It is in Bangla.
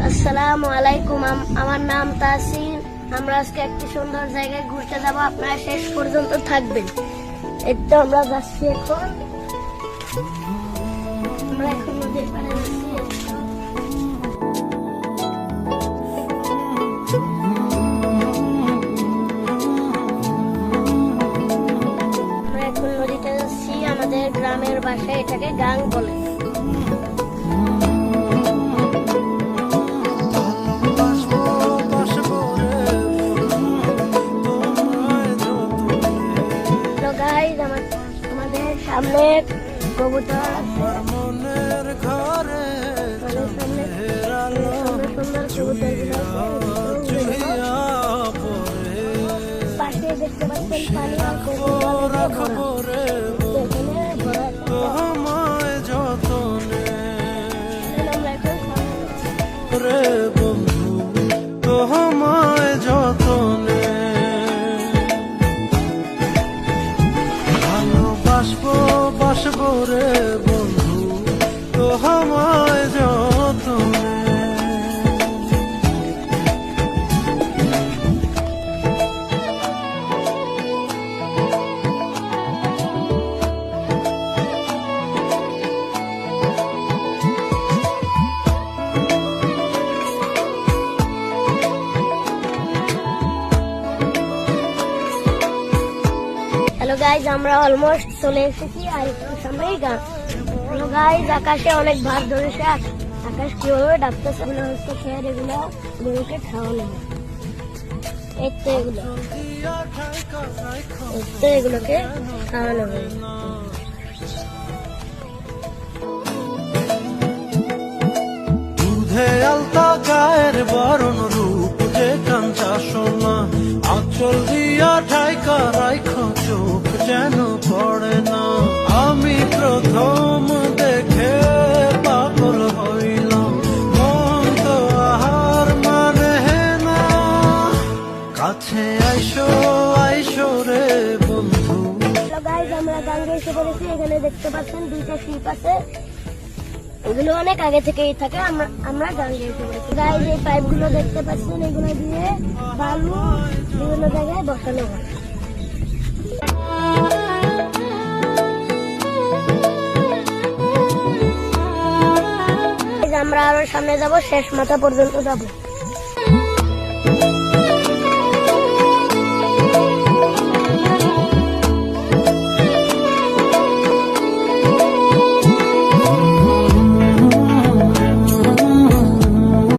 আসসালামু আলাইকুম, আমার নাম তাসিন। আমরা আজকে একটি সুন্দর জায়গায় ঘুরতে যাব, আপনারা শেষ পর্যন্ত থাকবেন। একটু আমরা যাচ্ছি এখন, আমরা এখন নদীর পাড়ে যাচ্ছি। আমরা এখন নদীতে যাচ্ছি, আমাদের গ্রামের ভাষায় এটাকে গাং বলে। আমাদের সামনে কবুতর আছে, মনের ঘরে সুন্দর পাশে দেখতে পাচ্ছেন পানি বাসবো রে বন্ধু তোমায় যতনে। হ্যালো গাইজ, আমরা অলমোস্ট চলে এসেছি আর একটু সামনেই গাছ। হ্যালো গাইজ, আকাশে অনেক ভাগ ধরেছে। আকাশ কিভাবে ডাকতেছে, এগুলো হচ্ছে খেয়ার, এগুলোকে খাওয়ানো হয়। এগুলোকে খাওয়ানো হয়। দুধে আলতা গায়ের বরণ রূপ যে কাঞ্চা সোনা, আঁচল দিয়া ঠাইকা রাইখো চোখ যেন পড়ে না। আমি প্রথম দেখে পাগল হইলাম, মন তো আহার মানে না। কাছে আইসো আইসো রে বন্ধু। গাইজ, আমরা গাঙ্গে এসে পড়েছি। এখানে দেখতে পাচ্ছেন দুইটা শিপ আছে, এগুলো অনেক আগে থেকেই থাকে। আমরা গাঙ্গে এসে পড়েছি। গাইজ, এই পাইপ গুলো দেখতে পাচ্ছেন, এগুলো দিয়ে বালু বিভিন্ন জায়গায় বসানো হয়। আমরা আরো সামনে যাব, শেষ মাথা পর্যন্ত যাব।